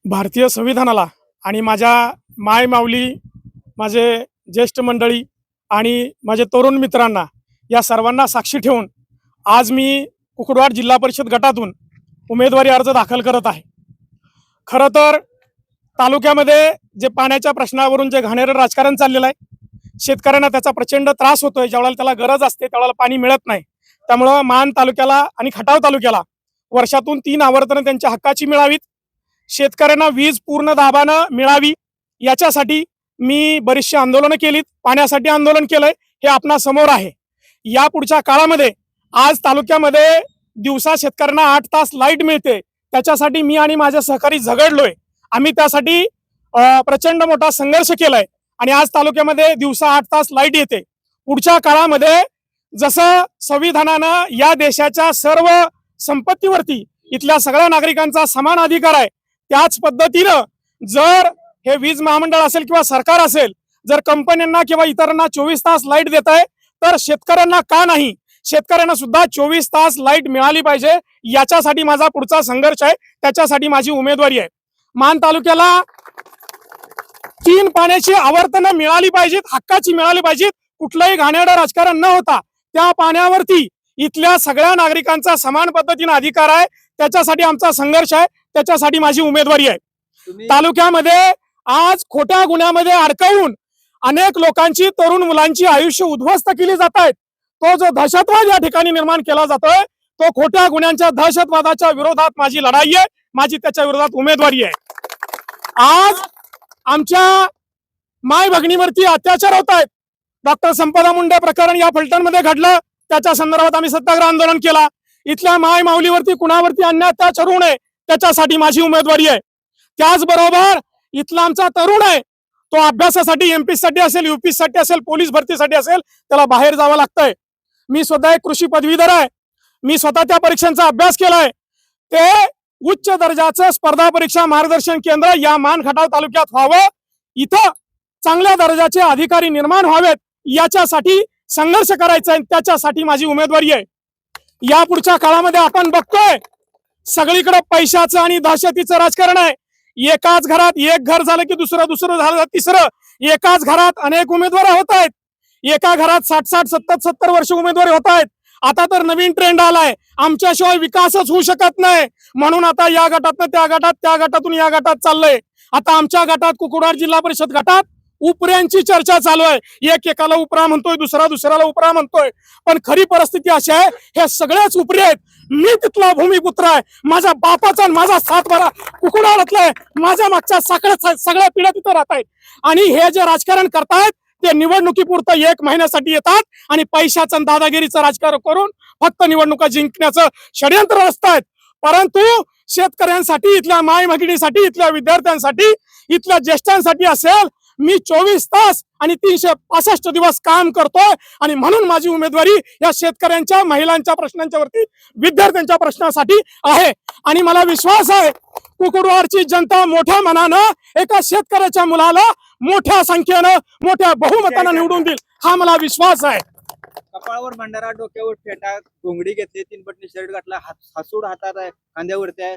भारतीय संविधानाला आणि माझ्या माय माऊली, माझे ज्येष्ठ मंडळी आणि माझे तरुण मित्रांना, या सर्वांना साक्षी ठेवून आज मी कुकुडवाड जिल्हा परिषद गटातून उमेदवारी अर्ज दाखल करत आहे. खरं तर तालुक्यामध्ये जे पाण्याच्या प्रश्नावरून जे घाणेरडं राजकारण चाललेलं आहे, शेतकऱ्यांना त्याचा प्रचंड त्रास होतोय. ज्यावेळेला त्याला गरज असते त्यावेळेला पाणी मिळत नाही. त्यामुळं मान तालुक्याला आणि खटाव तालुक्याला वर्षातून 3 आवर्तनं त्यांच्या हक्काची मिळावीत, शेतकऱ्यांना वीज पूर्ण दाबानं मिळावी, याच्यासाठी मी बरीचशी आंदोलनं केलीत. पाण्यासाठी आंदोलन केलंय, हे आपणा समोर आहे. या पुढच्या काळामध्ये आज तालुक्यामध्ये दिवसा शेतकऱ्यांना 8 तास लाईट मिळते, त्याच्यासाठी मी आणि माझे सहकारी झगडलोय. आम्ही त्यासाठी प्रचंड मोठा संघर्ष केलाय आणि आज तालुक्यामध्ये दिवसा 8 तास लाईट येते. पुढच्या काळामध्ये जसं संविधानानं या देशाच्या सर्व संपत्तीवरती इथल्या सगळ्या नागरिकांचा समान अधिकार आहे, त्याच पद्धतीनं जर हे वीज महामंडळ असेल किंवा सरकार असेल, जर कंपन्यांना किंवा इतरांना 24 तास लाईट देत आहे, तर शेतकऱ्यांना का नाही? शेतकऱ्यांना सुद्धा 24 तास लाईट मिळाली पाहिजे. याच्यासाठी माझा पुढचा संघर्ष आहे, त्याच्यासाठी माझी उमेदवारी आहे. मान तालुक्याला 3 पाण्याची आवर्तनं मिळाली पाहिजेत, हक्काची मिळाली पाहिजेत. कुठलंही घाणेरडं राजकारण न होता त्या पाण्यावरती इथल्या सगळ्या नागरिकांचा समान पद्धतीने अधिकार आहे. त्याच्यासाठी आमचा संघर्ष आहे, त्याच्यासाठी माझी उमेदवारी आहे. तालुक्यामध्ये आज खोट्या गुन्ह्यामध्ये अडकवून अनेक लोकांची, तरुण मुलांची आयुष्य उद्ध्वस्त केली जात आहेत. तो जो दहशतवाद या ठिकाणी निर्माण केला जातोय, तो खोट्या गुन्ह्यांच्या, दहशतवादाच्या विरोधात माझी लढाई आहे, माझी त्याच्या विरोधात उमेदवारी आहे. आज आमच्या माय भगिनीवरती अत्याचार होत आहेत. डॉक्टर संपदा मुंडे प्रकरण या फलटणमध्ये घडलं, त्याच्या संदर्भात आम्ही सत्याग्रह आंदोलन केला. इथल्या माय माऊलीवरती कुणावरती अन्याय अत्याचार होऊ नये, त्याच्यासाठी माझी उमेदवारी आहे. त्याचबरोबर इथला आमचा तरुण आहे, तो अभ्यासासाठी एमपी साठी असेल, यूपी साठी असेल, पोलीस भरतीसाठी असेल, त्याला बाहेर जावं लागतंय. मी स्वतः एक कृषी पदवीधर आहे, मी स्वतः त्या परीक्षांचा अभ्यास केलाय. ते उच्च दर्जाचं स्पर्धा परीक्षा मार्गदर्शन केंद्र या मान खटाव तालुक्यात व्हावं, इथं चांगल्या दर्जाचे अधिकारी निर्माण व्हावेत, याच्यासाठी संघर्ष करायचा आहे, त्याच्यासाठी माझी उमेदवारी आहे. या पुढच्या काळामध्ये आपण बघतोय सगळीकडे पैशाचं आणि दहशतीचं राजकारण आहे. एकाच घरात एक घर झालं की दुसरं झालं तिसरं, एकाच घरात अनेक उमेदवार होत आहेत, एका घरात 60-60, 70-70 वर्ष उमेदवारी होत आहेत. आता तर नवीन ट्रेंड आलाय, आमच्याशिवाय विकासच होऊ शकत नाही, म्हणून आता या गटातनं त्या गटात, त्या गटातून या गटात चाललंय. आता आमच्या गटात, कुकुडवाड जिल्हा परिषद गटात उपऱ्यांची चर्चा चालू आहे. एक एकाला उपरा म्हणतोय, दुसऱ्याला उपरा म्हणतोय, पण खरी परिस्थिती अशी आहे, हे सगळेच उपरे आहेत. मी तिथला भूमिपुत्र आहे, माझ्या बापाचा आणि माझा 7 बारा कुकुडवाडातला आहे, माझ्या मागच्या सगळ्या पिढ्या तिथं राहत आहेत. आणि हे जे राजकारण करतायत ते निवडणुकीपुरतं 1 महिन्यासाठी येतात आणि पैशाचं आणि दादागिरीचं राजकारण करून फक्त निवडणुका जिंकण्याचं षडयंत्र रचतायत. परंतु शेतकऱ्यांसाठी, इथल्या माय भगिनीसाठी, इथल्या विद्यार्थ्यांसाठी, इथल्या ज्येष्ठांसाठी असेल, मी 24 तास आणि 365 दिवस काम करतोय. आणि म्हणून माझी उमेदवारी या शेतकऱ्यांच्या, महिलांच्या प्रश्नांच्या वरती, विद्यार्थ्यांच्या प्रश्नासाठी आहे. आणि मला विश्वास आहे कुकुडवाडची जनता मोठ्या मनानं एका शेतकऱ्याच्या मुलाला मोठ्या संख्येनं, मोठ्या बहुमतानं निवडून देईल, हा मला विश्वास आहे. कपाळावर भंडारा, डोक्यावर फेटा, घोंगडी घेतली, 3 बटणी शर्ट घातला, हसूड हातात आहे, खांद्यावरती आहे,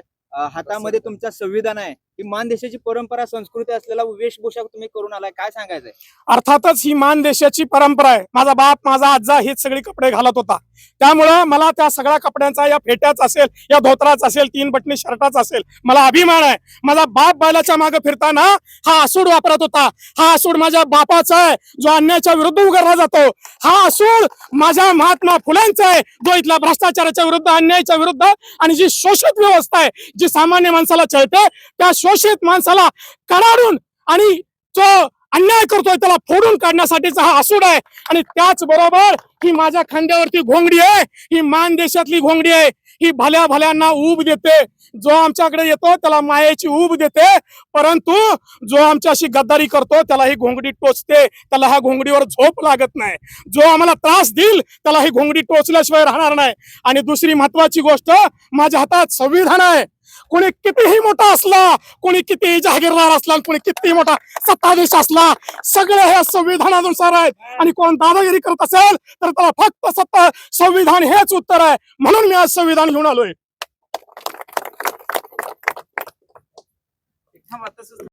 हातामध्ये तुमचा संविधान आहे. ही मान देशाची परंपरा, संस्कृती असलेला वेशभूषा तुम्ही करून आलाय, काय सांगायचंय? अर्थातच ही मान देशाची परंपरा आहे. माझा बाप, माझा आजा हेच सगळे कपडे घालत होता, त्यामुळं मला त्या सगळ्या कपड्यांचा, या फेट्याचा असेल, या धोत्राचा असेल, 3 बटणी शर्टाचा असेल, मला अभिमान आहे. माझा बाप बैलाच्या मागे फिरताना हा असूड वापरत होता. हा असूड माझ्या बापाचा आहे, जो अन्यायाच्या विरुद्ध उभारला जातो. हा असूड माझ्या महात्मा फुलेंचा आहे, जो इथल्या भ्रष्टाचाराच्या विरुद्ध, अन्यायाच्या विरुद्ध आणि जी शोषित व्यवस्था आहे, जी सामान्य माणसाला चळते, त्या शोषित माणसाला कडाडून आणि जो अन्याय करतोय त्याला फोडून काढण्यासाठीचा हा असूड आहे. आणि त्याचबरोबर ही माझ्या खांद्यावरती घोंगडी आहे, ही मान देशातली घोंगडी आहे. ही भल्या भल्यांना ऊब देते, जो आमच्याकडे येतो त्याला मायेची ऊब देते, परंतु जो आमच्याशी गद्दारी करतो त्याला ही घोंगडी टोचते, त्याला ह्या घोंगडीवर झोप लागत नाही. जो आम्हाला त्रास देईल त्याला ही घोंगडी टोचल्याशिवाय राहणार नाही. आणि दुसरी महत्वाची गोष्ट, माझ्या हातात संविधान आहे. कोणी कितीही मोठा असला, कोणी कितीही जहागीरदार असला, कोणी कितीही मोठा सत्ताधीश असला, सगळे हे संविधानानुसार आहेत. आणि कोण दादागिरी करत असेल तर त्याला फक्त संविधान हेच उत्तर आहे. म्हणून मी आज संविधान घेऊन आलोय. थांबा तसंच